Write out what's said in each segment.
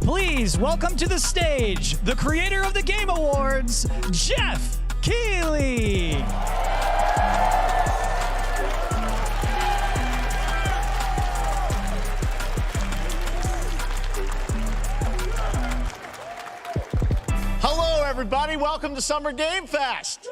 Please welcome to the stage the creator of the Game Awards, Geoff Keighley. Hello, everybody. Welcome to Summer Game Fest.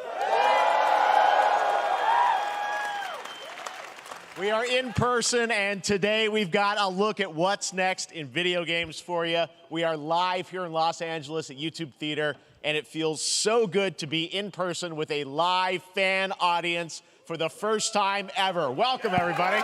We are in person, and today we've got a look at what's next in video games for you. We are live here in Los Angeles at YouTube Theater, and it feels so good to be in person with a live fan audience for the first time ever. Welcome, everybody.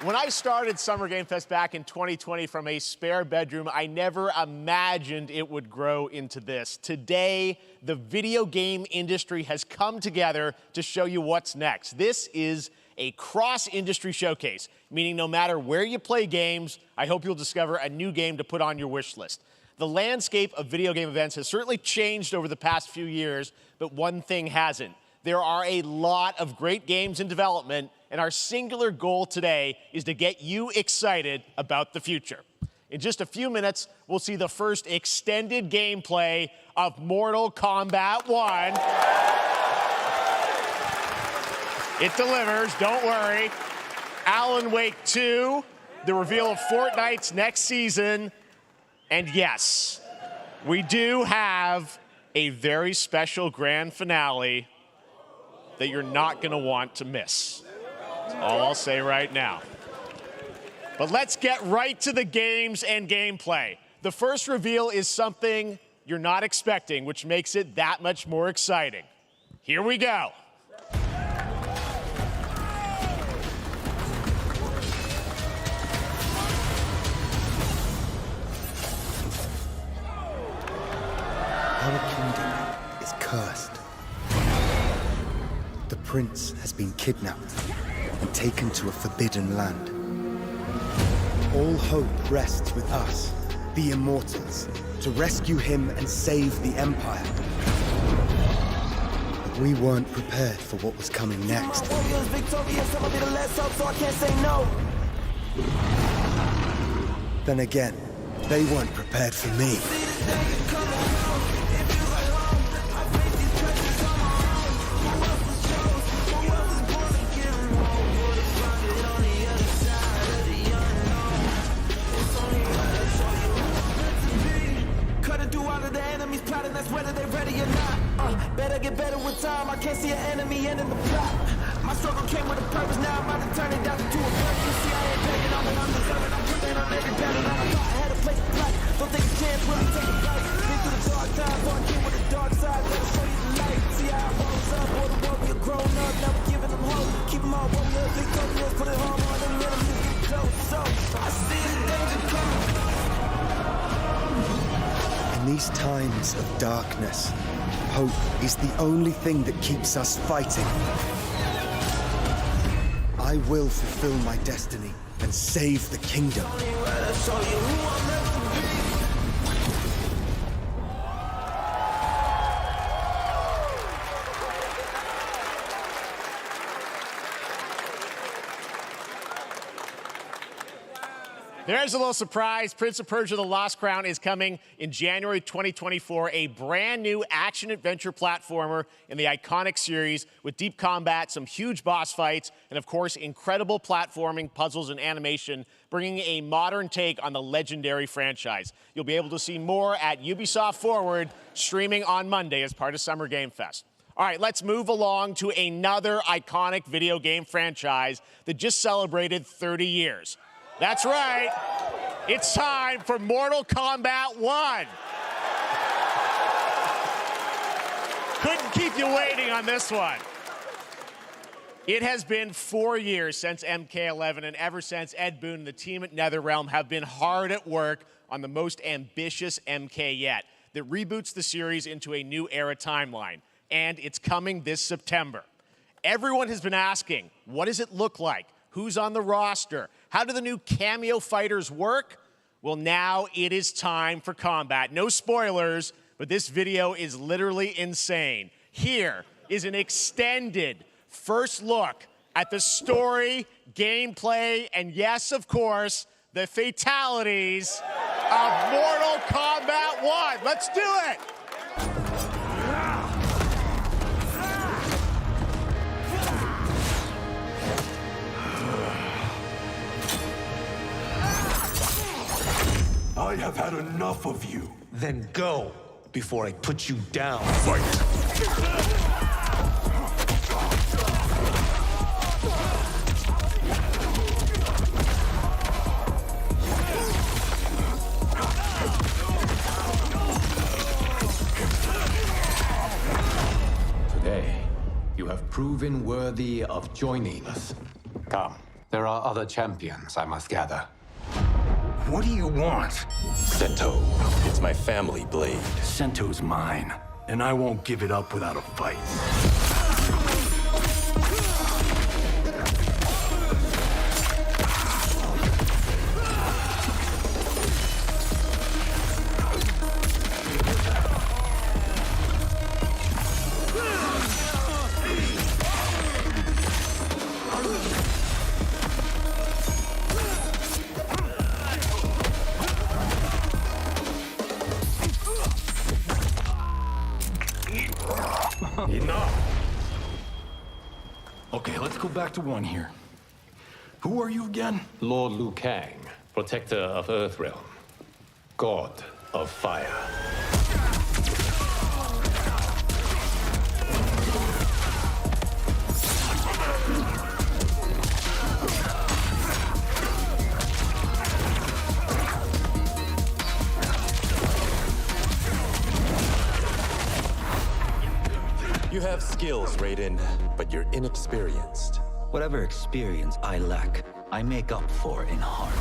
When I started Summer Game Fest back in 2020 from a spare bedroom, I never imagined it would grow into this. Today, the video game industry has come together to show you what's next. This is a cross-industry showcase, meaning no matter where you play games, I hope you'll discover a new game to put on your wish list. The landscape of video game events has certainly changed over the past few years, but one thing hasn't. There are a lot of great games in development, and our singular goal today is to get you excited about the future. In just a few minutes, we'll see the first extended gameplay of Mortal Kombat 1. It delivers, don't worry. Alan Wake 2, the reveal of Fortnite's next season, and yes, we do have a very special grand finale that you're not going to want to miss. That's all I'll say right now. But let's get right to the games and gameplay. The first reveal is something you're not expecting, which makes it that much more exciting. Here we go. Our kingdom is cursed. The prince has been kidnapped and taken to a forbidden land. All hope rests with us, the Immortals, to rescue him and save the Empire. But we weren't prepared for what was coming next. Then again, they weren't prepared for me. Whether they ready or not, better get better with time. I can't see an enemy ending the plot. My struggle came with a purpose. Now I'm about to turn it down to a purpose. You see, I ain't begging on it, I'm deserving. I'm putting on every battle. I thought I had a place to play. Don't take a chance, really take a fight. Been through the dark times, so I came with the dark side. Let me show you the light. See how I rose up, all the warrior grown up. Now we're giving them hope. Keep them all warriors, victorious. Put it home on them enemies get close. So I see the danger coming. In these times of darkness, hope is the only thing that keeps us fighting. I will fulfill my destiny and save the kingdom. There's a little surprise. Prince of Persia: The Lost Crown is coming in January 2024, a brand new action-adventure platformer in the iconic series with deep combat, some huge boss fights, and of course, incredible platforming, puzzles, and animation, bringing a modern take on the legendary franchise. You'll be able to see more at Ubisoft Forward, streaming on Monday as part of Summer Game Fest. All right, let's move along to another iconic video game franchise that just celebrated 30 years. That's right, it's time for Mortal Kombat 1. Couldn't keep you waiting on this one. It has been 4 years since MK11, and ever since, Ed Boon and the team at NetherRealm have been hard at work on the most ambitious MK yet that reboots the series into a new era timeline, and it's coming this September. Everyone has been asking, what does it look like? Who's on the roster? How do the new cameo fighters work? Well, now it is time for combat. No spoilers, but this video is literally insane. Here is an extended first look at the story, gameplay, and yes, of course, the fatalities of Mortal Kombat 1. Let's do it! I have had enough of you. Then go, before I put you down. Fight! Today, you have proven worthy of joining us. Come, there are other champions I must gather. What do you want? Sento. It's my family blade. Sento's mine, and I won't give it up without a fight. Enough! Okay, let's go back to one here. Who are you again? Lord Liu Kang, protector of Earthrealm, god of fire. You have skills, Raiden, but you're inexperienced. Whatever experience I lack, I make up for in heart.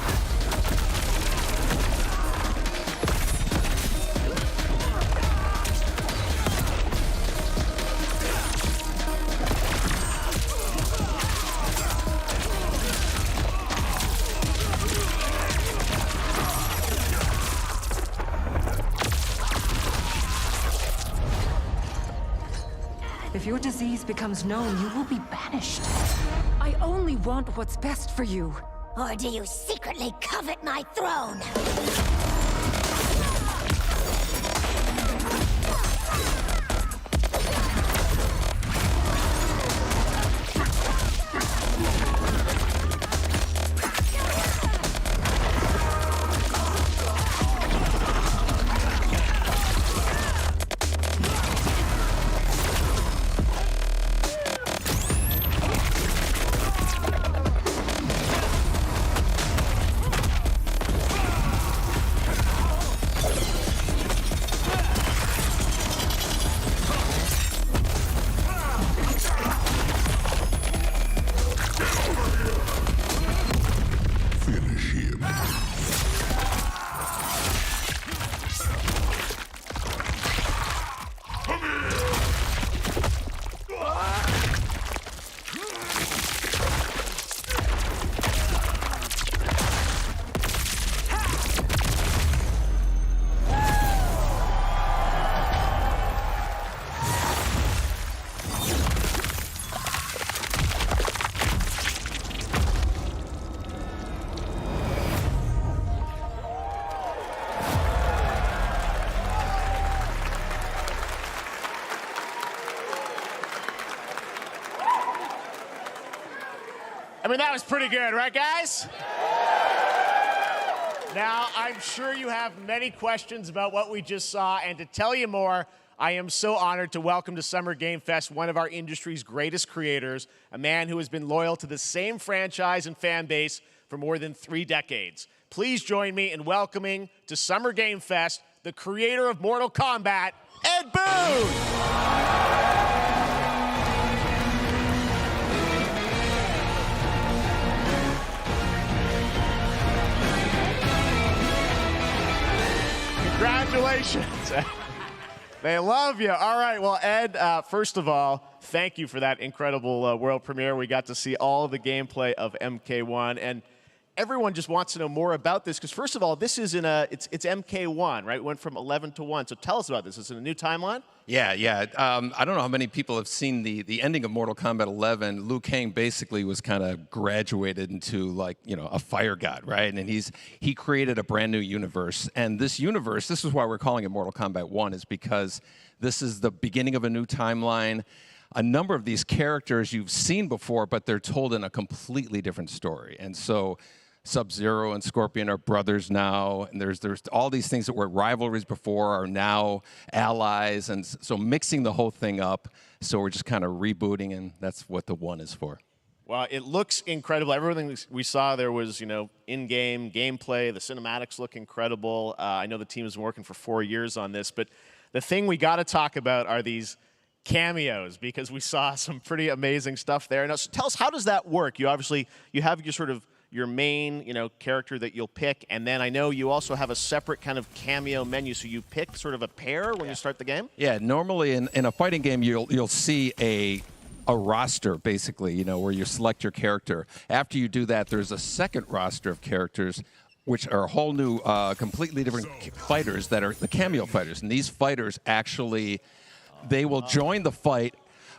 If your disease becomes known, you will be banished. I only want what's best for you. Or do you secretly covet my throne? I mean, that was pretty good, right, guys? Now, I'm sure you have many questions about what we just saw, and to tell you more, I am so honored to welcome to Summer Game Fest one of our industry's greatest creators, a man who has been loyal to the same franchise and fan base for more than 3 decades. Please join me in welcoming to Summer Game Fest the creator of Mortal Kombat, Ed Boon! Congratulations. They love you. All right, well, Ed, first of all, thank you for that incredible world premiere. We got to see all the gameplay of MK1, and everyone just wants to know more about this, because first of all, this is it's MK1, right? It went from 11 to 1, so tell us about this. Is it a new timeline? Yeah. I don't know how many people have seen the ending of Mortal Kombat 11. Liu Kang basically was kind of graduated into, like, you know, a fire god, right? And he created a brand new universe. And this universe, this is why we're calling it Mortal Kombat 1, is because this is the beginning of a new timeline. A number of these characters you've seen before, but they're told in a completely different story. And so Sub-Zero and Scorpion are brothers now, and there's all these things that were rivalries before are now allies, and so mixing the whole thing up. So we're just kind of rebooting, and that's what the 1 is for. Well, it looks incredible. Everything we saw there was, you know, in-game gameplay. The cinematics look incredible. I know the team has been working for 4 years on this, but the thing we got to talk about are these cameos, because we saw some pretty amazing stuff there. Now, so tell us, how does that work? You have your sort of your main, you know, character that you'll pick, and then I know you also have a separate kind of cameo menu, so you pick sort of a pair when you start the game? Yeah, normally in a fighting game, you'll see a roster, basically, you know, where you select your character. After you do that, there's a second roster of characters, which are a whole new, completely different fighters that are the cameo fighters. And these fighters actually, they will join the fight,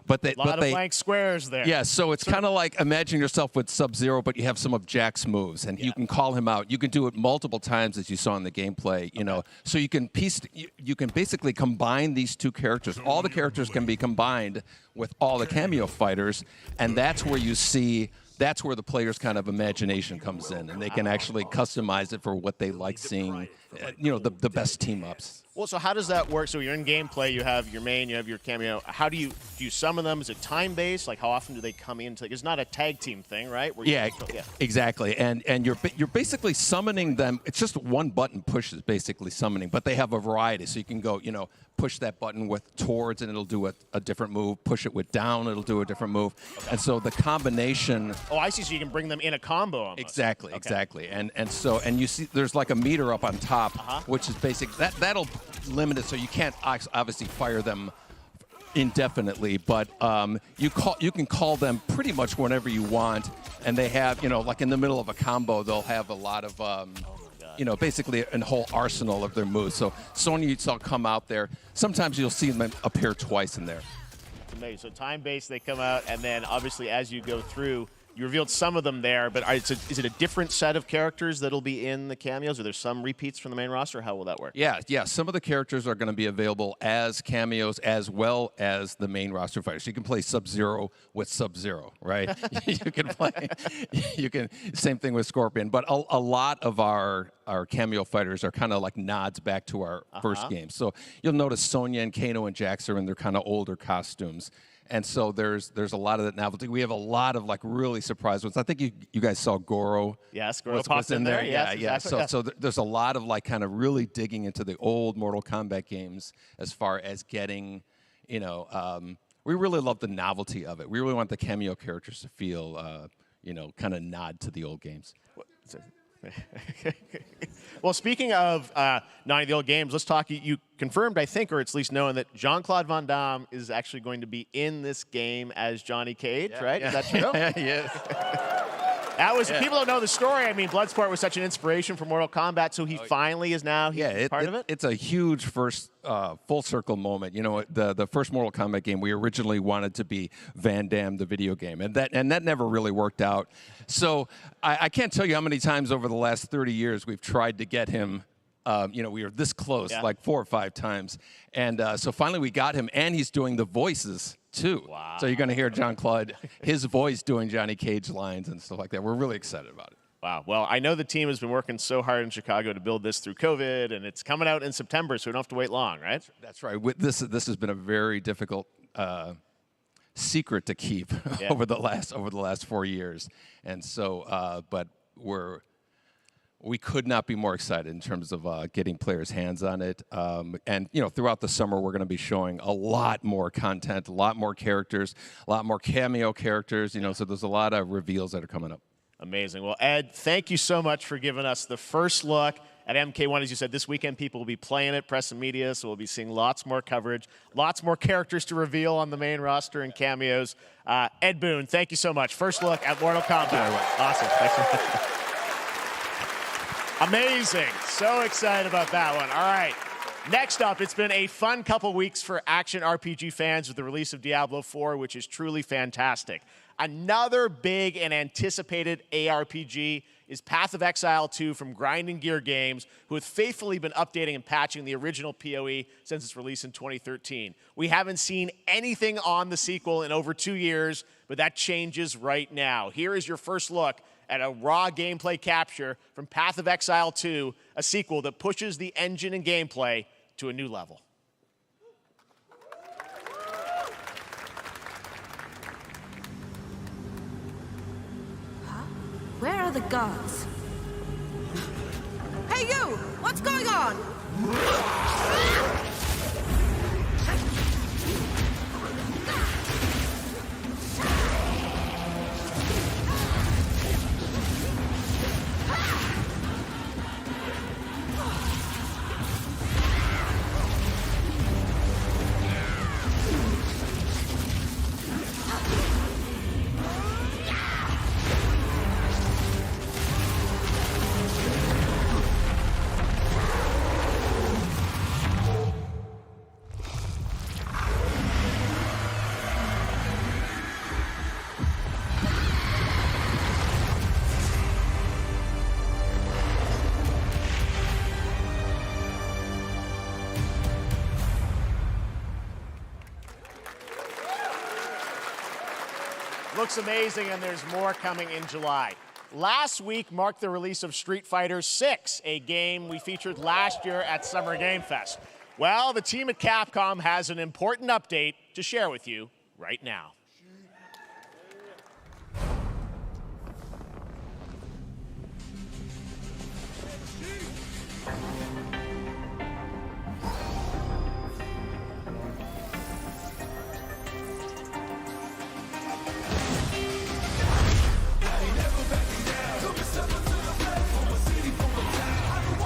but they... A lot of blank squares there. Yeah, so it's kind of like, imagine yourself with Sub-Zero, but you have some of Jack's moves, and you can call him out. You can do it multiple times, as you saw in the gameplay, you know. So you can you can basically combine these two characters. All the characters can be combined with all the cameo fighters, and that's where you see... That's where the player's kind of imagination comes in, and they can actually customize it for what they like seeing, you know, the best team-ups. Well, so how does that work? So you're in gameplay, you have your main, you have your cameo. How do you summon them? Is it time-based? Like, how often do they come in? It's not a tag team thing, right? Exactly. And you're basically summoning them. It's just one button push is basically summoning, but they have a variety. So you can go, you know, push that button with towards, and it'll do a different move. Push it with down, it'll do a different move. And so the combination... Oh, I see. So you can bring them in a combo almost. Exactly. And you see there's like a meter up on top, which is basic. That'll limit it, so you can't obviously fire them indefinitely, but you can call them pretty much whenever you want, and they have, you know, like in the middle of a combo, they'll have a lot of you know, basically a whole arsenal of their moves. So Sonya, you saw come out there. Sometimes you'll see them appear twice in there. Amazing. So time-based, they come out, and then obviously as you go through, you revealed some of them there, but is it a different set of characters that'll be in the cameos? Are there some repeats from the main roster? How will that work? Yeah. Some of the characters are going to be available as cameos as well as the main roster fighters. You can play Sub-Zero with Sub-Zero, right? Same thing with Scorpion. But a lot of our cameo fighters are kind of like nods back to our first game. So you'll notice Sonya and Kano and Jax are in their kind of older costumes. And so there's a lot of that novelty. We have a lot of like really surprise ones. I think you guys saw Goro. Yes, Goro popped in there. Yeah. Exactly. So there's a lot of like kind of really digging into the old Mortal Kombat games as far as getting, you know, we really love the novelty of it. We really want the cameo characters to feel, you know, kind of nod to the old games. Well, speaking of not the old games, let's talk. You confirmed, I think, or it's at least known, that Jean-Claude Van Damme is actually going to be in this game as Johnny Cage, right? Is that true? Yes. That was, people don't know the story. I mean, Bloodsport was such an inspiration for Mortal Kombat, so he finally is now part of it? It's a huge first full circle moment. You know, the first Mortal Kombat game, we originally wanted to be Van Damme, the video game, and that never really worked out. So I can't tell you how many times over the last 30 years we've tried to get him We were this close like 4 or 5 times. And so finally we got him, and he's doing the voices too. Wow. So you're going to hear John Claude, his voice doing Johnny Cage lines and stuff like that. We're really excited about it. Wow. Well, I know the team has been working so hard in Chicago to build this through COVID, and it's coming out in September, so we don't have to wait long, right? That's right. This has been a very difficult secret to keep over the last 4 years, and so but we could not be more excited in terms of getting players' hands on it. And throughout the summer, we're going to be showing a lot more content, a lot more characters, a lot more cameo characters. So there's a lot of reveals that are coming up. Amazing. Well, Ed, thank you so much for giving us the first look at MK1. As you said, this weekend people will be playing it, press and media, so we'll be seeing lots more coverage, lots more characters to reveal on the main roster and cameos. Ed Boon, thank you so much. First look at Mortal Kombat. Awesome. Thanks so much. Amazing. So excited about that one. All right. Next up, it's been a fun couple weeks for action RPG fans with the release of Diablo 4, which is truly fantastic. Another big and anticipated ARPG is Path of Exile 2 from Grinding Gear Games, who have faithfully been updating and patching the original PoE since its release in 2013. We haven't seen anything on the sequel in over 2 years, but that changes right now. Here is your first look at a raw gameplay capture from Path of Exile 2, a sequel that pushes the engine and gameplay to a new level. Where are the guards? Hey you! What's going on? Looks amazing, and there's more coming in July. Last week marked the release of Street Fighter VI, a game we featured last year at Summer Game Fest. Well, the team at Capcom has an important update to share with you right now.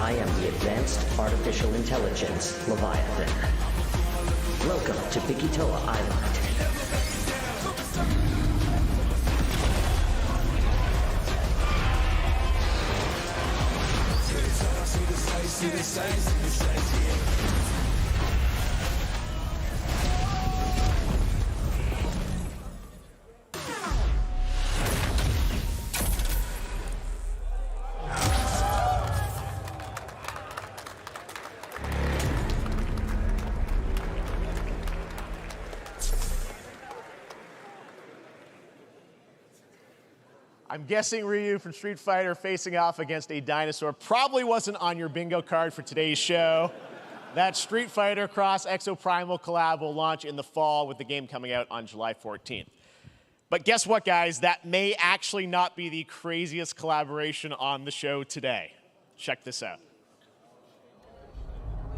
I am the Advanced Artificial Intelligence, Leviathan. Welcome to Bikitoa Island. I'm guessing Ryu from Street Fighter facing off against a dinosaur probably wasn't on your bingo card for today's show. That Street Fighter Cross Exoprimal collab will launch in the fall, with the game coming out on July 14th. But guess what, guys? That may actually not be the craziest collaboration on the show today. Check this out.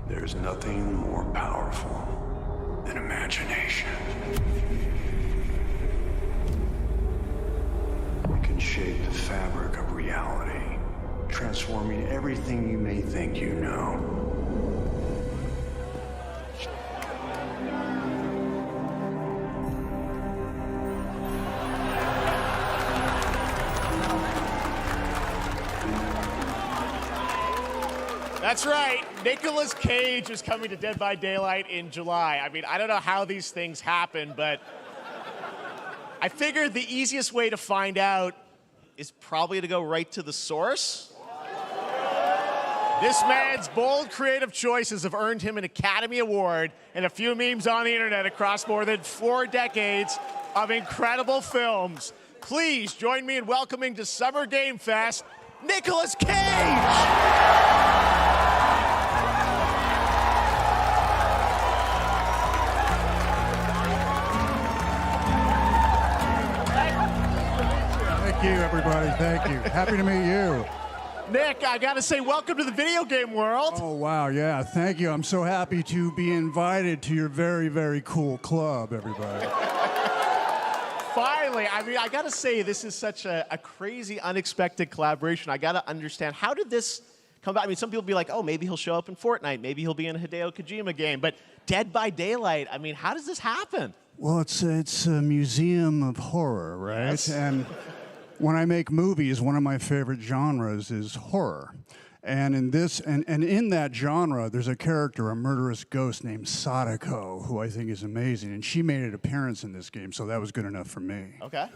There's nothing more powerful than imagination. It can shape the fabric of reality, transforming everything you may think you know. That's right. Nicolas Cage is coming to Dead by Daylight in July. I mean, I don't know how these things happen, but I figured the easiest way to find out is probably to go right to the source. This man's bold creative choices have earned him an Academy Award and a few memes on the internet across more than 4 decades of incredible films. Please join me in welcoming to Summer Game Fest, Nicolas Cage! Thank you, everybody. Thank you. Happy to meet you. Nick, I gotta say, welcome to the video game world. Oh, wow. Yeah, thank you. I'm so happy to be invited to your very, very cool club, everybody. Finally, I mean, I gotta say, this is such a crazy, unexpected collaboration. I gotta understand, how did this come about? I mean, some people be like, oh, maybe he'll show up in Fortnite. Maybe he'll be in a Hideo Kojima game. But Dead by Daylight, I mean, how does this happen? Well, it's a museum of horror, right? Yes. And when I make movies, one of my favorite genres is horror. And in this, and in that genre, there's a character, a murderous ghost named Sadako, who I think is amazing. And she made an appearance in this game, so that was good enough for me. Okay.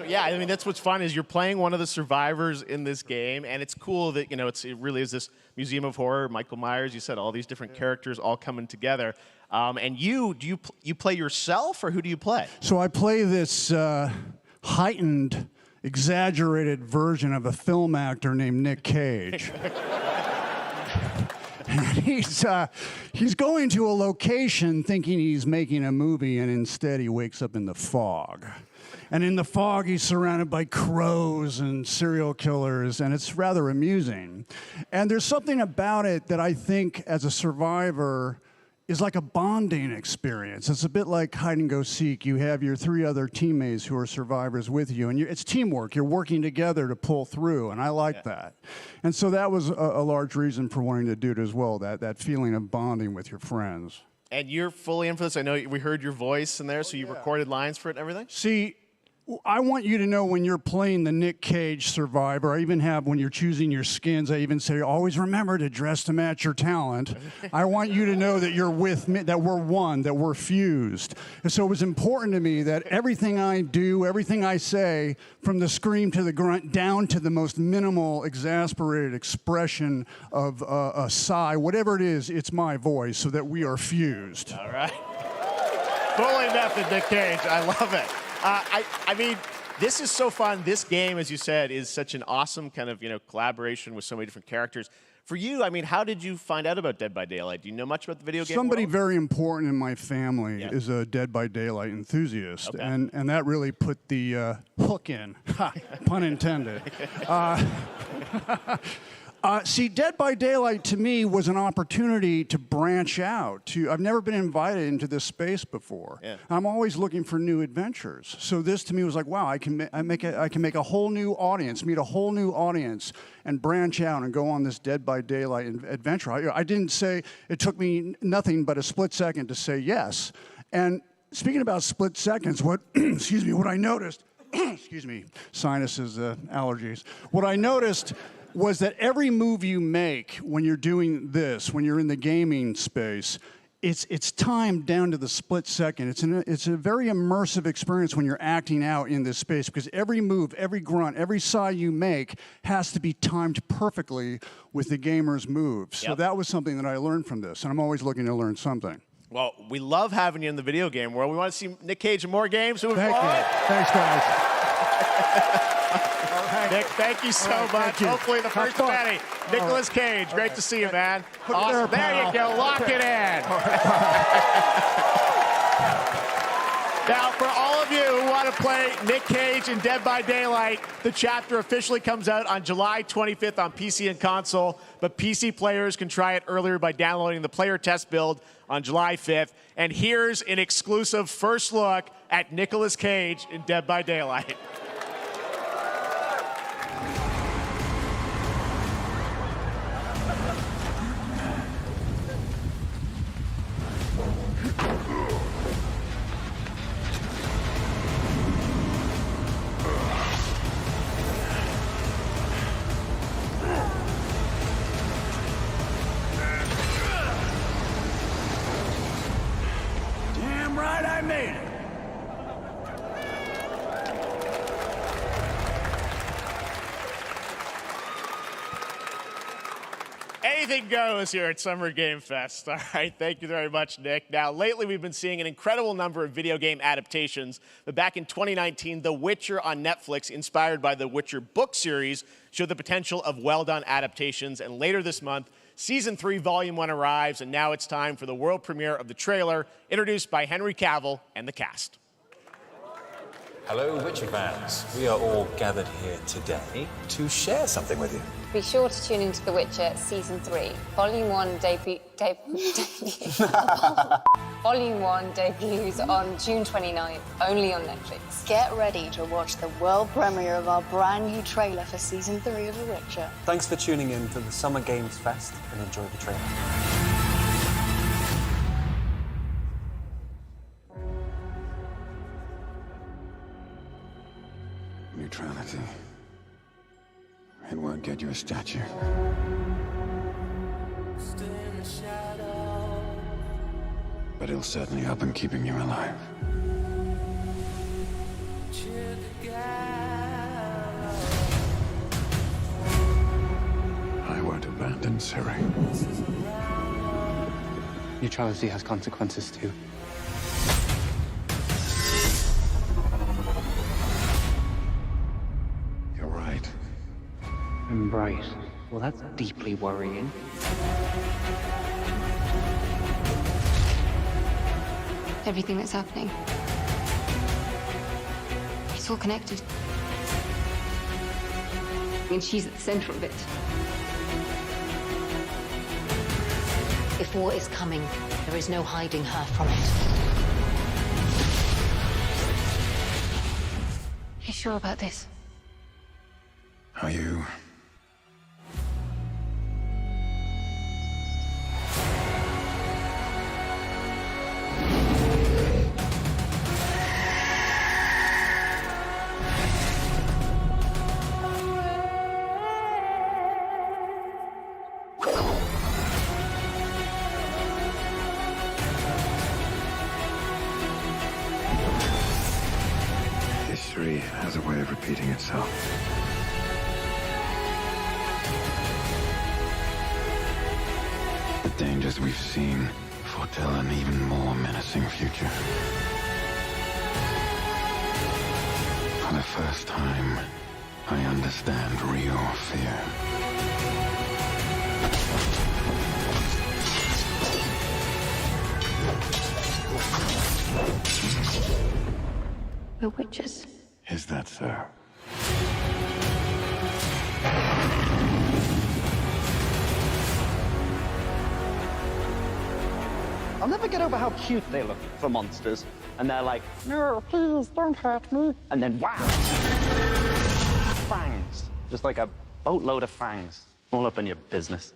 Yeah, I mean, that's what's fun is you're playing one of the survivors in this game, and it's cool that, you know, it really is this museum of horror. Michael Myers, you said, all these different characters all coming together. And you play yourself, or who do you play? So I play this heightened, exaggerated version of a film actor named Nick Cage. And he's going to a location thinking he's making a movie, and instead he wakes up in the fog. And in the fog, he's surrounded by crows and serial killers, and it's rather amusing. And there's something about it that I think, as a survivor, is like a bonding experience. It's a bit like hide and go seek. You have your 3 other teammates who are survivors with you, and it's teamwork. You're working together to pull through, and I like that. And so that was a large reason for wanting to do it as well, that feeling of bonding with your friends. And you're fully in for this. I know we heard your voice in there, so you recorded lines for it and everything? See, I want you to know when you're playing the Nick Cage survivor, I even have, when you're choosing your skins, I even say, always remember to dress to match your talent. I want you to know that you're with me, that we're one, that we're fused. And so it was important to me that everything I do, everything I say, from the scream to the grunt, down to the most minimal, exasperated expression of a sigh, whatever it is, it's my voice, so that we are fused. All right. Fully method, Nick Cage. I love it. I mean, this is so fun. This game, as you said, is such an awesome kind of, collaboration with so many different characters. For you, I mean, how did you find out about Dead by Daylight? Do you know much about the video game Somebody world? very important in my family is a Dead by Daylight enthusiast, and that really put the hook in, pun intended. See, Dead by Daylight to me was an opportunity to branch out. I've never been invited into this space before. Yeah. I'm always looking for new adventures. So this to me was like, wow, I can make a whole new audience, meet a whole new audience, and branch out and go on this Dead by Daylight adventure. I didn't say, it took me nothing but a split second to say yes. And speaking about split seconds, excuse me, what I noticed, excuse me, sinuses, allergies. What I noticed was that every move you make when you're doing this, when you're in the gaming space, it's timed down to the split second. It's a very immersive experience when you're acting out in this space, because every move, every grunt, every sigh you make has to be timed perfectly with the gamer's moves. So that was something that I learned from this, and I'm always looking to learn something. Well, we love having you in the video game world. We want to see Nick Cage in more games. So Thank you. Thanks, guys. Nick, thank you so much. Thank you. Hopefully the first of many. Nicolas Cage, great to see you, man. Put it Awesome. there, You go. Lock it in. Now, for all of you who want to play Nick Cage in Dead by Daylight, the chapter officially comes out on July 25th on PC and console, but PC players can try it earlier by downloading the player test build on July 5th. And here's an exclusive first look at Nicolas Cage in Dead by Daylight. Damn right I made it. Anything goes here at Summer Game Fest. All right, thank you very much, Nick. Now, lately we've been seeing an incredible number of video game adaptations, but back in 2019, The Witcher on Netflix, inspired by the Witcher book series, showed the potential of well-done adaptations, and later this month, Season 3, Volume 1 arrives, and now it's time for the world premiere of the trailer, introduced by Henry Cavill and the cast. Hello, Witcher fans. We are all gathered here today to share something with you. Be sure to tune into The Witcher Season 3. Volume 1 Volume 1 debuts on June 29th, only on Netflix. Get ready to watch the world premiere of our brand new trailer for Season 3 of The Witcher. Thanks for tuning in to the Summer Games Fest and enjoy the trailer. Neutrality. It won't get you a statue. But it'll certainly help in keeping you alive. I won't abandon Ciri. Neutrality has consequences too. You're right. I'm right. Well, that's deeply worrying. Everything that's happening, it's all connected. And she's at the center of it. If war is coming, there is no hiding her from it. You sure about this? Are you? History has a way of repeating itself. The dangers we've seen foretell an even more menacing future. For the first time, I understand real fear. We're witches. Is that so? I'll never get over how cute they look for monsters. And they're like, no, please, don't hurt me. And then, wow! Fangs. Just like a boatload of fangs. All up in your business.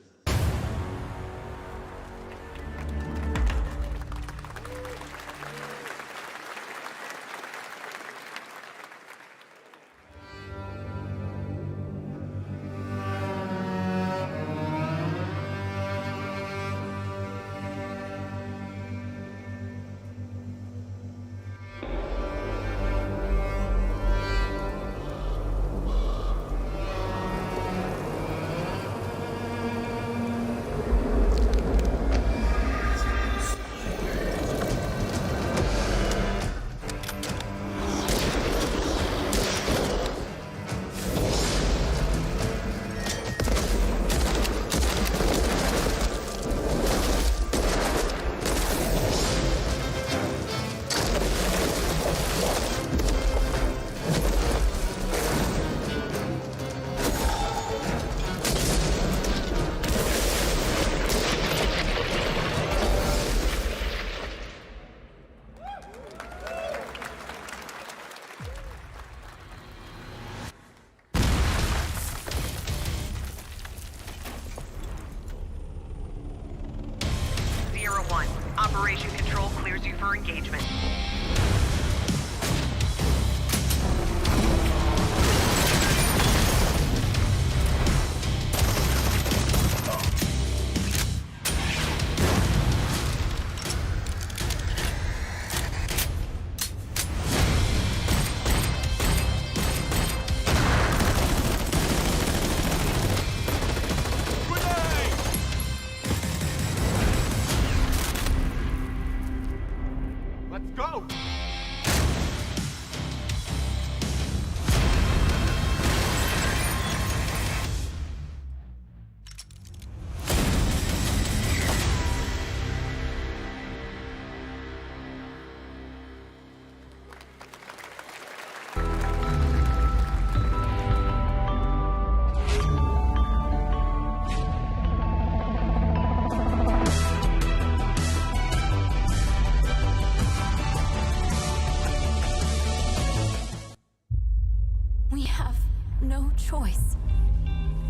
Operation Control clears you for engagement.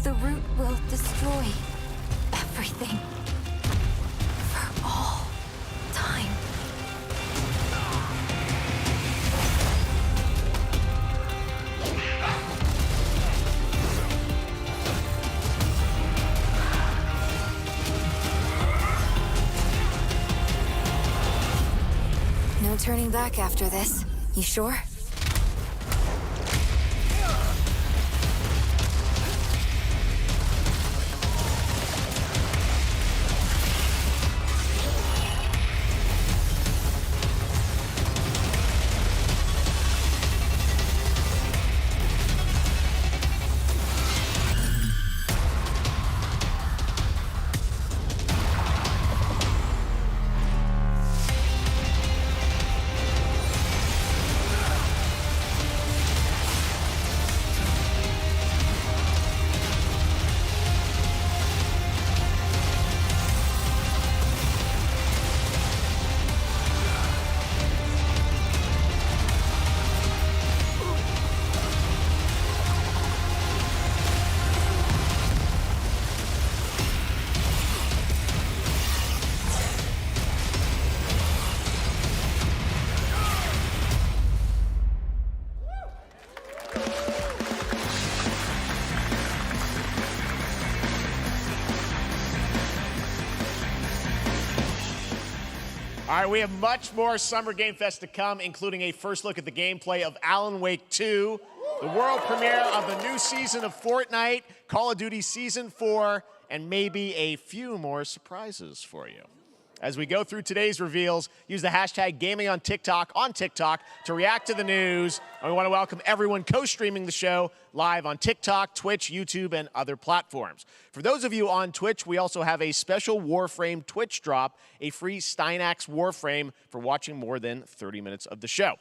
The root will destroy everything. For all time. No turning back after this. You sure? All right, we have much more Summer Game Fest to come, including a first look at the gameplay of Alan Wake 2, the world premiere of the new season of Fortnite, Call of Duty Season 4, and maybe a few more surprises for you. As we go through today's reveals, use the hashtag gaming on TikTok to react to the news. And we want to welcome everyone co-streaming the show live on TikTok, Twitch, YouTube, and other platforms. For those of you on Twitch, we also have a special Warframe Twitch drop, a free Steinax Warframe for watching more than 30 minutes of the show.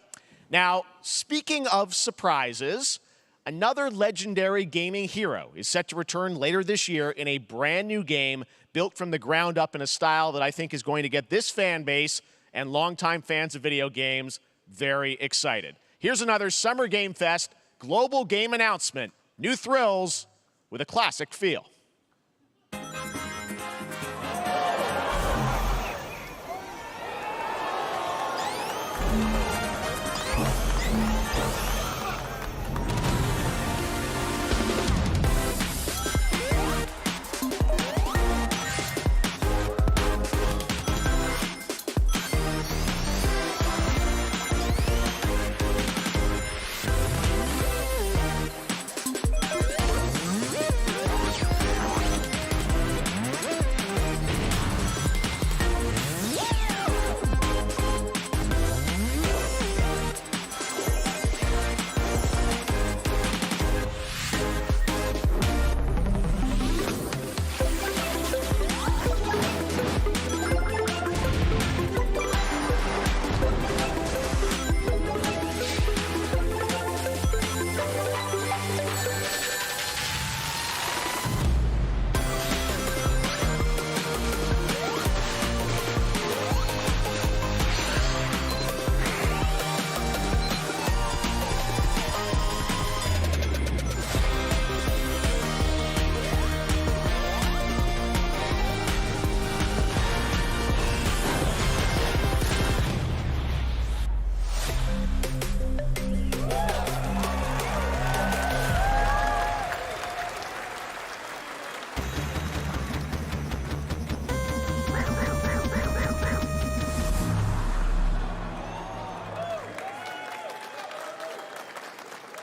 Now, speaking of surprises, another legendary gaming hero is set to return later this year in a brand new game built from the ground up in a style that I think is going to get this fan base and longtime fans of video games very excited. Here's another Summer Game Fest global game announcement. New thrills with a classic feel.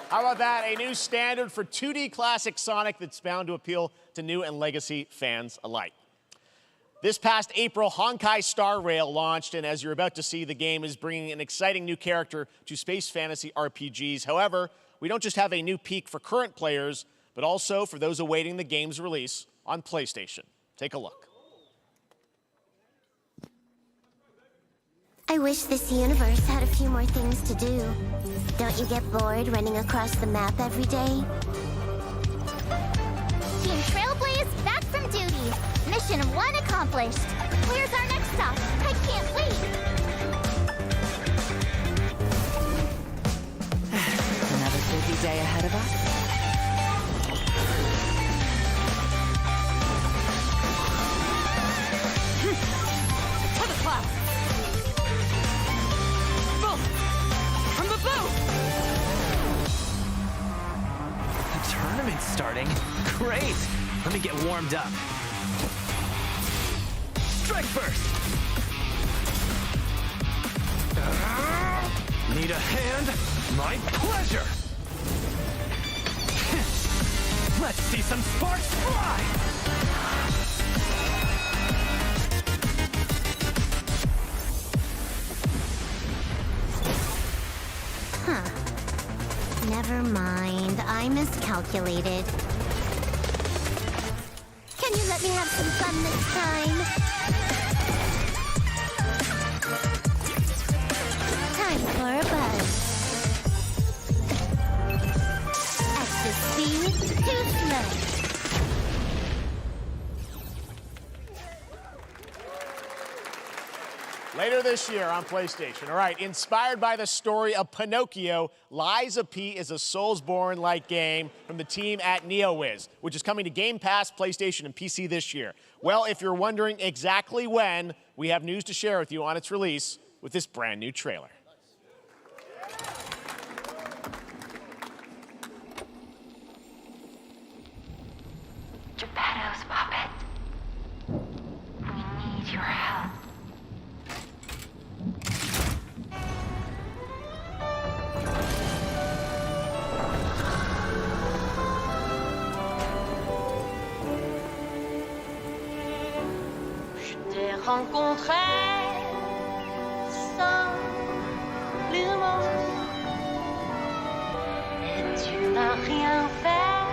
How about that? A new standard for 2D classic Sonic that's bound to appeal to new and legacy fans alike. This past April, Honkai Star Rail launched, and as you're about to see, the game is bringing an exciting new character to space fantasy RPGs. However, we don't just have a new peak for current players, but also for those awaiting the game's release on PlayStation. Take a look. I wish this universe had a few more things to do. Don't you get bored running across the map every day? Team Trailblaze back from duty. Mission 1 accomplished. Where's our next stop? I can't wait. Another busy day ahead of us. Let me get warmed up. Strike first! Need a hand? My pleasure! Let's see some sparks fly! Huh. Never mind. I miscalculated. Can you let me have some fun this time? Time for a buzz. Extra speed, too slow. Later this year on PlayStation. All right, inspired by the story of Pinocchio, Lies of P is a Soulsborne-like game from the team at NeoWiz, which is coming to Game Pass, PlayStation, and PC this year. Well, if you're wondering exactly when, we have news to share with you on its release with this brand new trailer. Geppetto's puppet. We need your help. Je t'ai rencontré simplement et tu n'as rien fait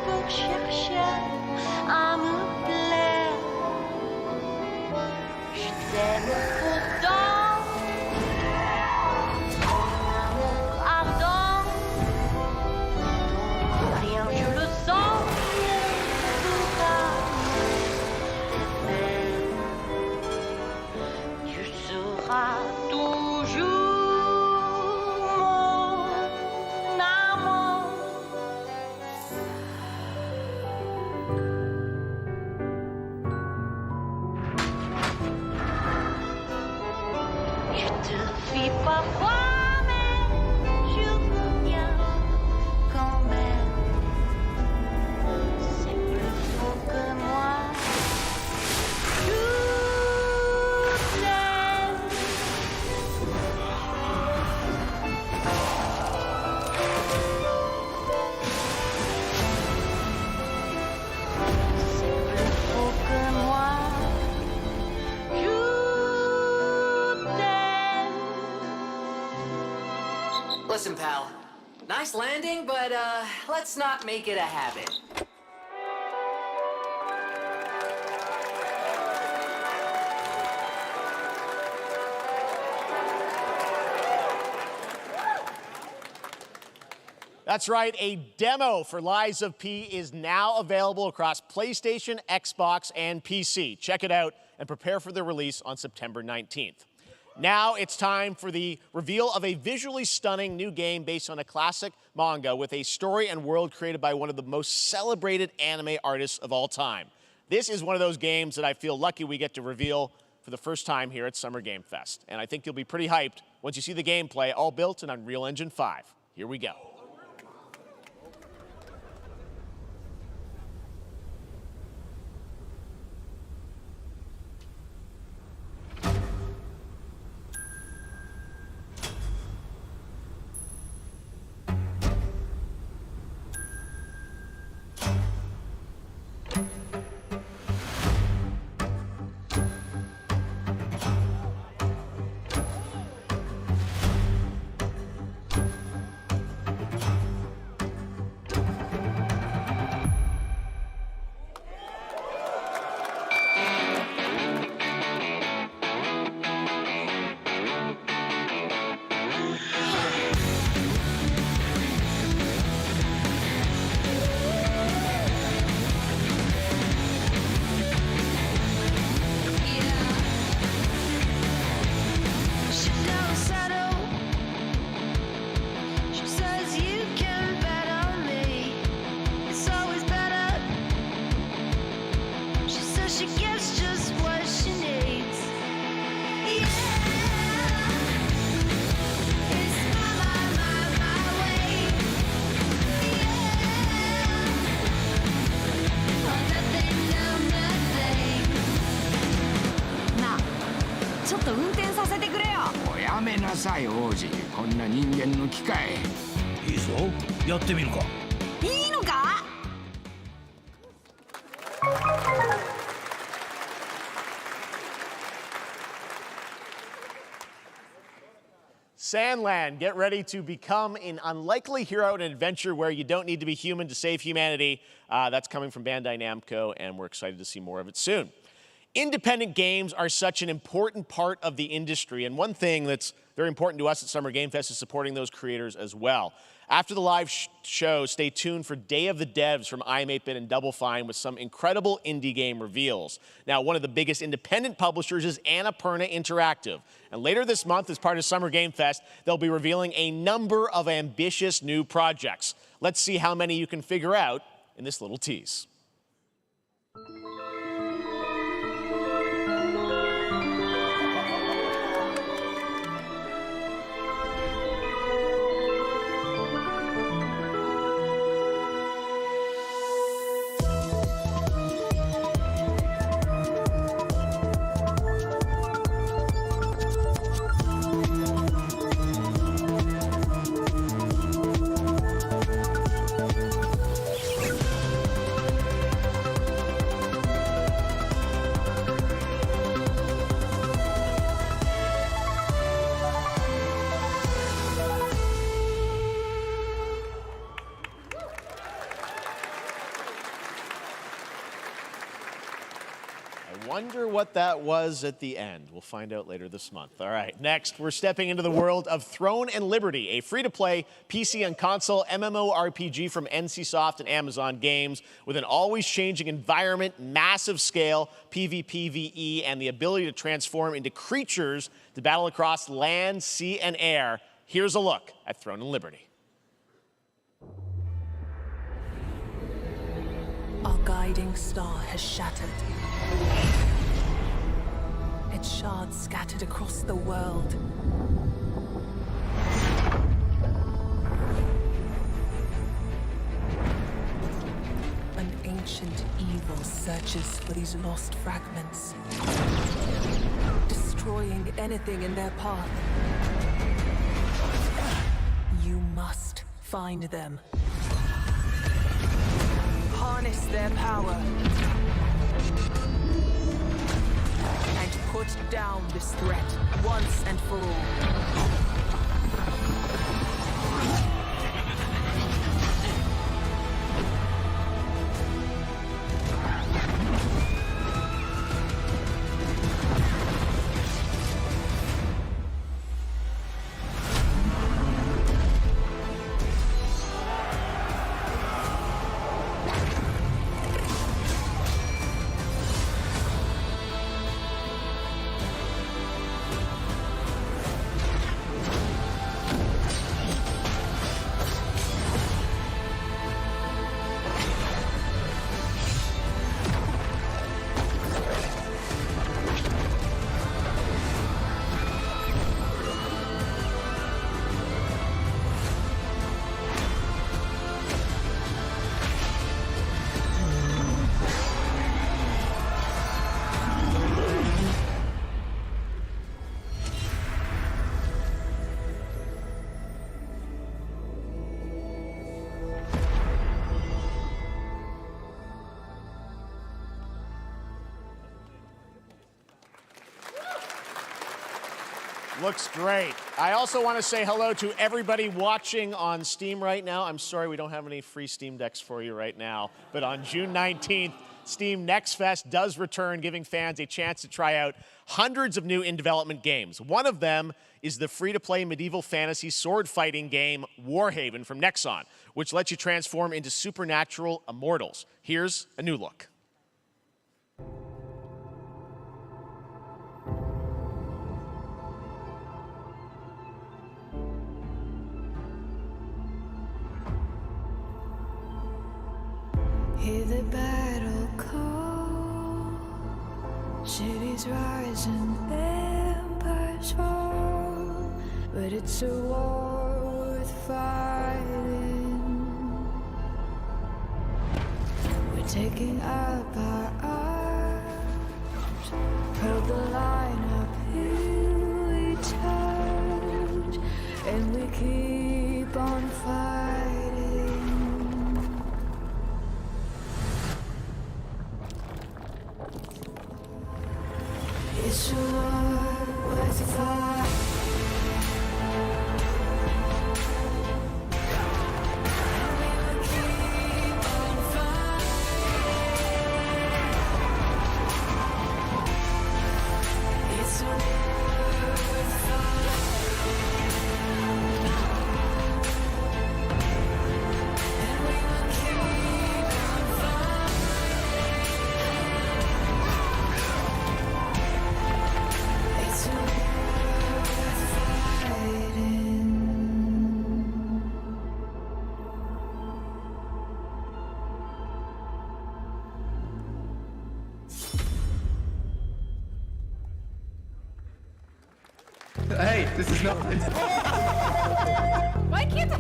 pour chercher à me plaire. Je t'aime pourtant, ton amour ardent, ton rien je le sens, tu seras toujours mon amour. Je te fuis parfois, mais je reviens quand même. C'est plus faux que moi. Listen, pal. Nice landing, but let's not make it a habit. That's right, a demo for Lies of P is now available across PlayStation, Xbox, and PC. Check it out and prepare for the release on September 19th. Now it's time for the reveal of a visually stunning new game based on a classic manga with a story and world created by one of the most celebrated anime artists of all time. This is one of those games that I feel lucky we get to reveal for the first time here at Summer Game Fest. And I think you'll be pretty hyped once you see the gameplay, all built in Unreal Engine 5. Here we go. ださい王子、こんな人間の機械。いいぞ、やってみるか。いいのか？ Sandland, get ready to become an unlikely hero in an adventure where you don't need to be human to save humanity. That's coming from Bandai Namco, and we're excited to see more of it soon. Independent games are such an important part of the industry, and one thing that's very important to us at Summer Game Fest is supporting those creators as well. After the live show, stay tuned for Day of the Devs from iam8bit and Double Fine with some incredible indie game reveals. Now, one of the biggest independent publishers is Annapurna Interactive. And later this month, as part of Summer Game Fest, they'll be revealing a number of ambitious new projects. Let's see how many you can figure out in this little tease. Wonder what that was at the end. We'll find out later this month. All right, next, we're stepping into the world of Throne and Liberty, a free-to-play PC and console MMORPG from NCSoft and Amazon Games with an always-changing environment, massive scale, PvPvE, and the ability to transform into creatures to battle across land, sea, and air. Here's a look at Throne and Liberty. Our guiding star has shattered. Its shards scattered across the world. An ancient evil searches for these lost fragments, destroying anything in their path. You must find them. Harness their power. And put down this threat once and for all. Looks great. I also want to say hello to everybody watching on Steam right now. I'm sorry we don't have any free Steam Decks for you right now, but on June 19th, Steam Next Fest does return, giving fans a chance to try out hundreds of new in-development games. One of them is the free-to-play medieval fantasy sword-fighting game Warhaven from Nexon, which lets you transform into supernatural immortals. Here's a new look. Hear the battle call, cities rise and empires fall, but it's a war worth fighting. We're taking up our arms, hold the line up, here we turn. It's a war worth a fight. Hey, this is not. Why can't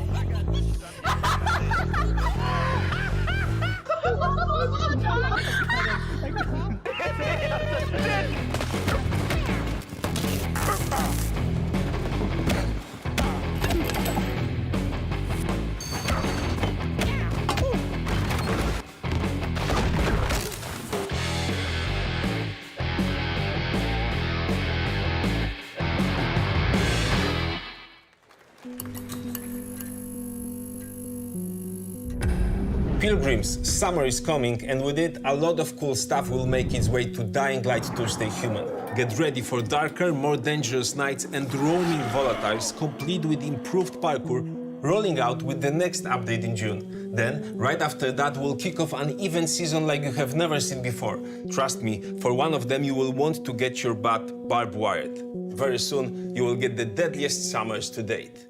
Pilgrims, summer is coming, and with it, a lot of cool stuff will make its way to Dying Light Tuesday Human. Get ready for darker, more dangerous nights and roaming volatiles, complete with improved parkour, rolling out with the next update in June. Then, right after that, we'll kick off an event season like you have never seen before. Trust me, for one of them, you will want to get your butt barbed wired. Very soon, you will get the deadliest summers to date.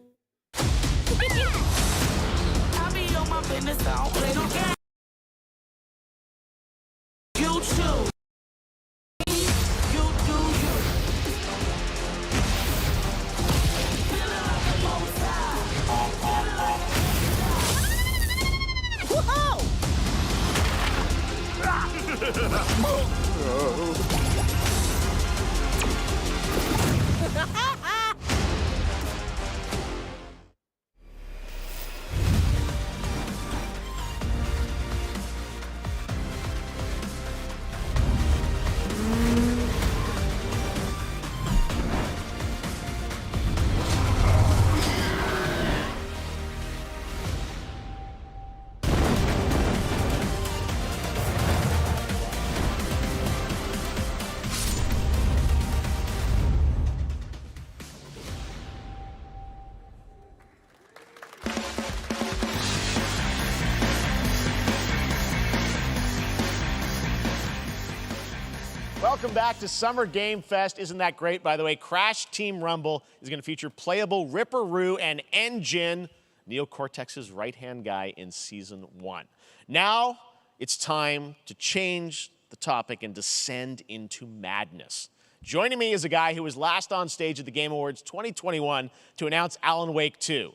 Welcome back to Summer Game Fest. Isn't that great, by the way? Crash Team Rumble is going to feature playable Ripperoo and N. Gin, Neo Cortex's right-hand guy in Season 1. Now, it's time to change the topic and descend into madness. Joining me is a guy who was last on stage at the Game Awards 2021 to announce Alan Wake 2.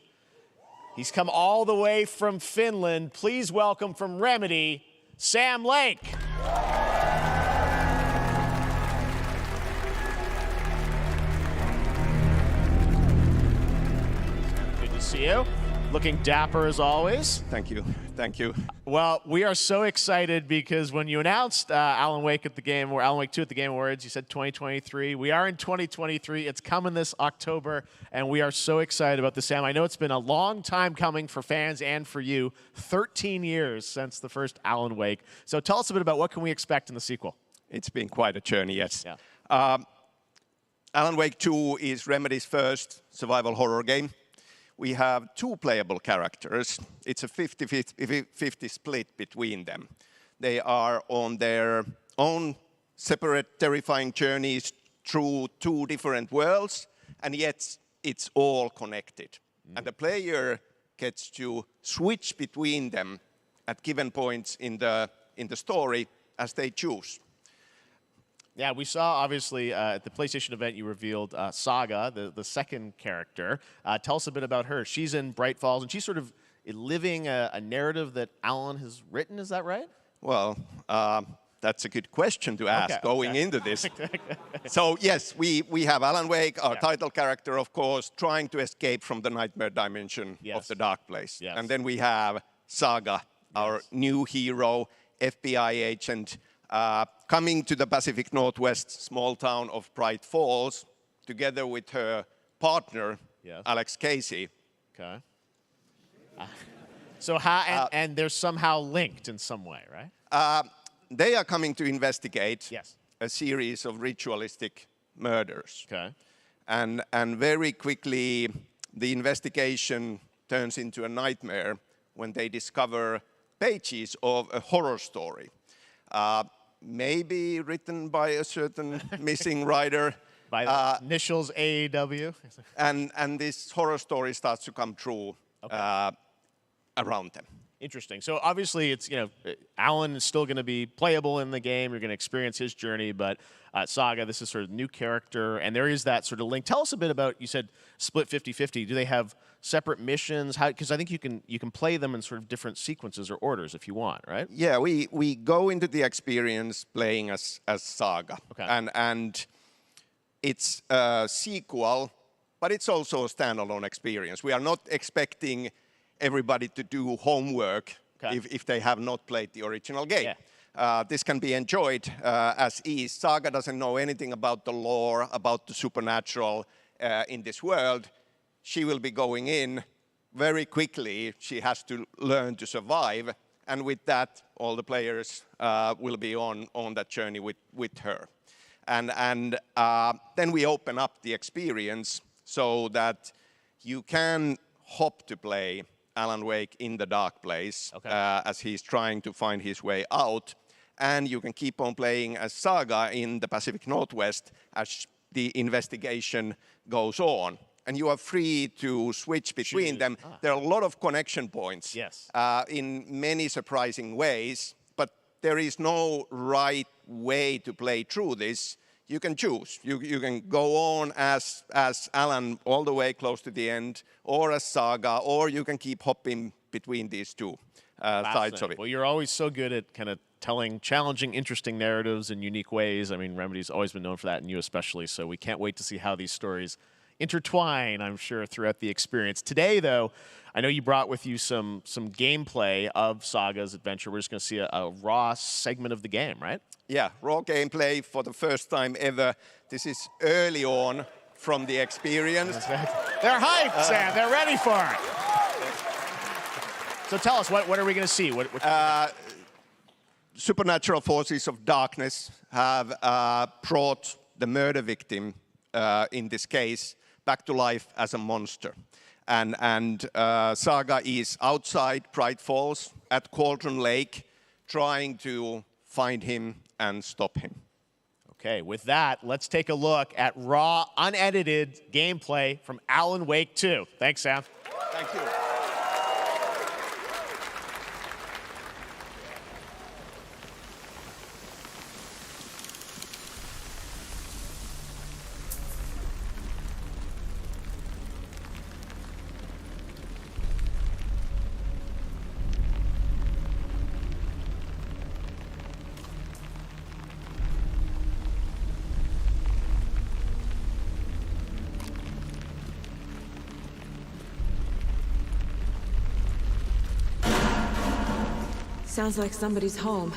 He's come all the way from Finland. Please welcome from Remedy, Sam Lake. See you. Looking dapper as always. Thank you. Thank you. Well, we are so excited because when you announced Alan Wake at the Game, or Alan Wake 2 at the Game Awards, you said 2023. We are in 2023. It's coming this October, and we are so excited about this, Sam. I know it's been a long time coming for fans and for you. 13 years since the first Alan Wake. So tell us a bit about what can we expect in the sequel. It's been quite a journey, yes. Yeah. Alan Wake 2 is Remedy's first survival horror game. We have two playable characters. It's a 50-50 split between them. They are on their own separate terrifying journeys through two different worlds, and yet it's all connected. And the player gets to switch between them at given points in the story as they choose. Yeah, we saw, obviously, at the PlayStation event, you revealed Saga, the second character. Tell us a bit about her. She's in Bright Falls, and she's sort of living a narrative that Alan has written. Is that right? Well, that's a good question to ask going into this. So, yes, we have Alan Wake, our title character, of course, trying to escape from the nightmare dimension of the dark place. And then we have Saga, our new hero, FBI agent, coming to the Pacific Northwest small town of Bright Falls, together with her partner, Alex Casey. Okay. So how, and they're somehow linked in some way, right? They are coming to investigate a series of ritualistic murders. Okay. And very quickly, the investigation turns into a nightmare when they discover pages of a horror story. Maybe written by a certain missing writer. By the initials AEW. And this horror story starts to come true around them. Interesting. So obviously it's, Alan is still going to be playable in the game. You're going to experience his journey, but Saga, this is sort of new character, and there is that sort of link. Tell us a bit about, you said split 50-50. Do they have separate missions? Because I think you can play them in sort of different sequences or orders if you want, right? Yeah, we go into the experience playing as Saga. Okay. And it's a sequel, but it's also a standalone experience. We are not expecting everybody to do homework if they have not played the original game. This can be enjoyed as is. Saga doesn't know anything about the lore, about the supernatural in this world. She will be going in very quickly. She has to learn to survive. And with that, all the players will be on that journey with her. And then we open up the experience so that you can hop to play Alan Wake in the dark place as he's trying to find his way out. And you can keep on playing as Saga in the Pacific Northwest as the investigation goes on. And you are free to switch between them. There are a lot of connection points in many surprising ways, but there is no right way to play through this. You can choose. You can go on as Alan all the way close to the end, or as Saga, or you can keep hopping between these two sides of it. Well, you're always so good at kind of telling challenging, interesting narratives in unique ways. I mean, Remedy's always been known for that, and you especially, so we can't wait to see how these stories intertwine, I'm sure, throughout the experience. Today, though, I know you brought with you some gameplay of Saga's adventure. We're just going to see a raw segment of the game, right? Yeah, raw gameplay for the first time ever. This is early on from the experience. They're hyped, Sam. They're ready for it. So tell us, what are we going to see? Supernatural forces of darkness have brought the murder victim, in this case, back to life as a monster. And Saga is outside Bright Falls at Cauldron Lake, trying to find him and stop him. Okay, with that, let's take a look at raw, unedited gameplay from Alan Wake 2. Thanks, Sam. Thank you. Sounds like somebody's home.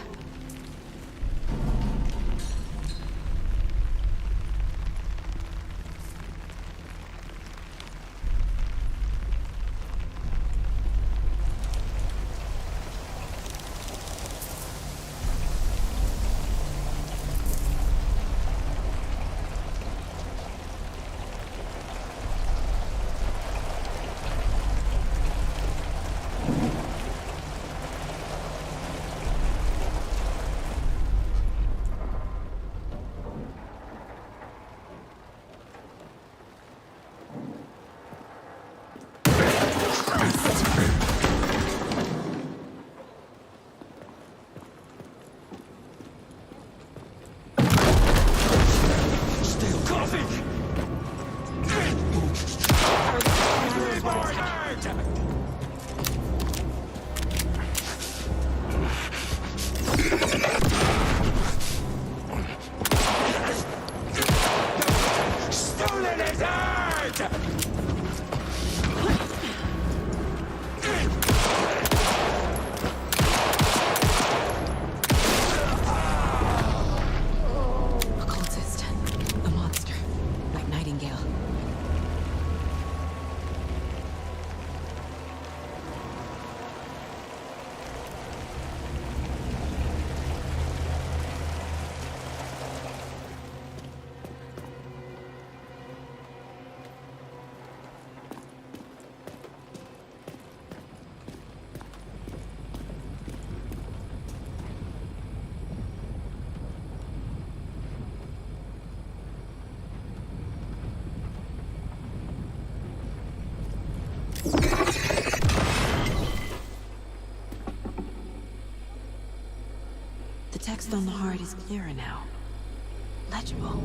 text on the heart is clearer now. Legible.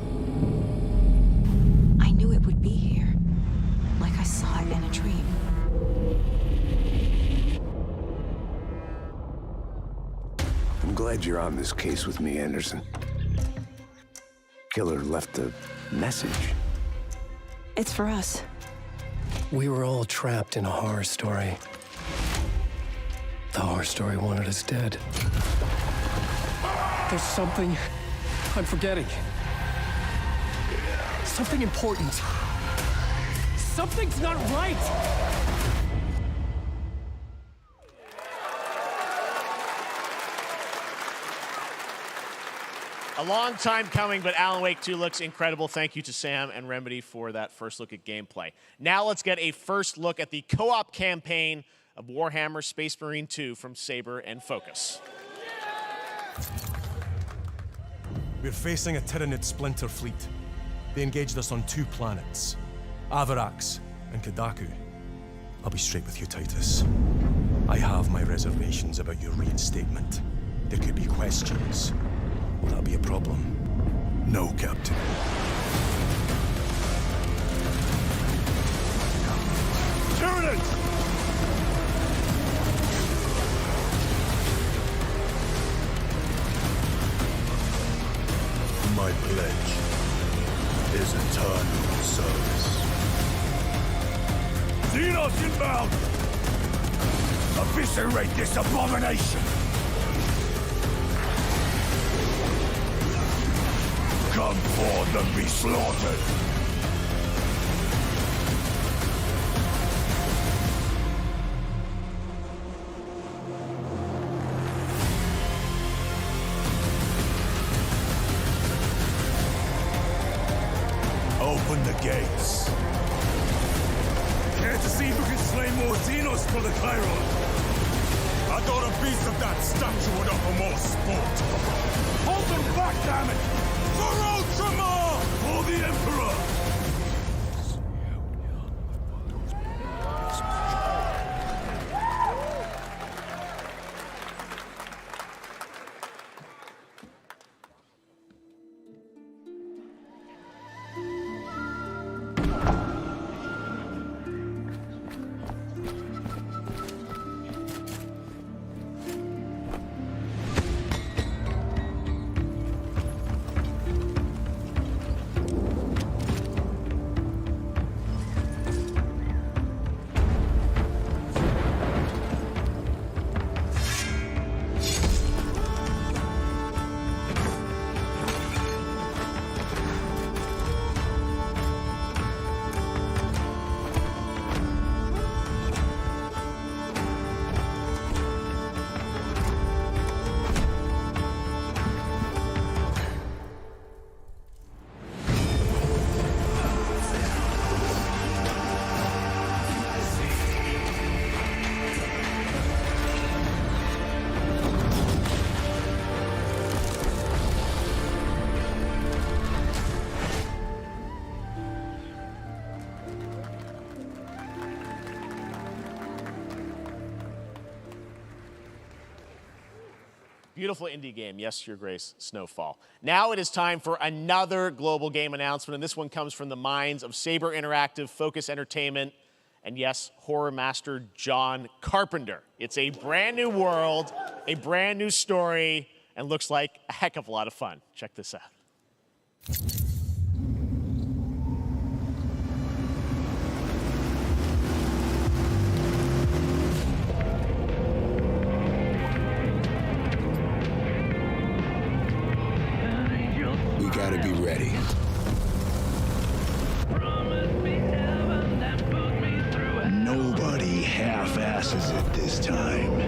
I knew it would be here, like I saw it in a dream. I'm glad you're on this case with me, Anderson. Killer left a message. It's for us. We were all trapped in a horror story. The horror story wanted us dead. There's something I'm forgetting. Something important. Something's not right! A long time coming, but Alan Wake 2 looks incredible. Thank you to Sam and Remedy for that first look at gameplay. Now let's get a first look at the co-op campaign of Warhammer Space Marine 2 from Saber and Focus. We're facing a Tyranid splinter fleet. They engaged us on 2 planets, Avarax and Kadaku. I'll be straight with you, Titus. I have my reservations about your reinstatement. There could be questions. Will that be a problem? No, Captain. Tyranids! My pledge is eternal service. Xenos inbound! Eviscerate this abomination! Come forth and be slaughtered! Open the gates. Care to see who can slay more Xenos for the Chiron? I thought a piece of that statue would offer more sport. Hold them back, damn it! For Ultramar! For the Emperor! Beautiful indie game, yes, Your Grace, Snowfall. Now it is time for another global game announcement, and this one comes from the minds of Saber Interactive, Focus Entertainment, and yes, horror master John Carpenter. It's a brand new world, a brand new story, and looks like a heck of a lot of fun. Check this out. We gotta be ready. Nobody half-asses it this time.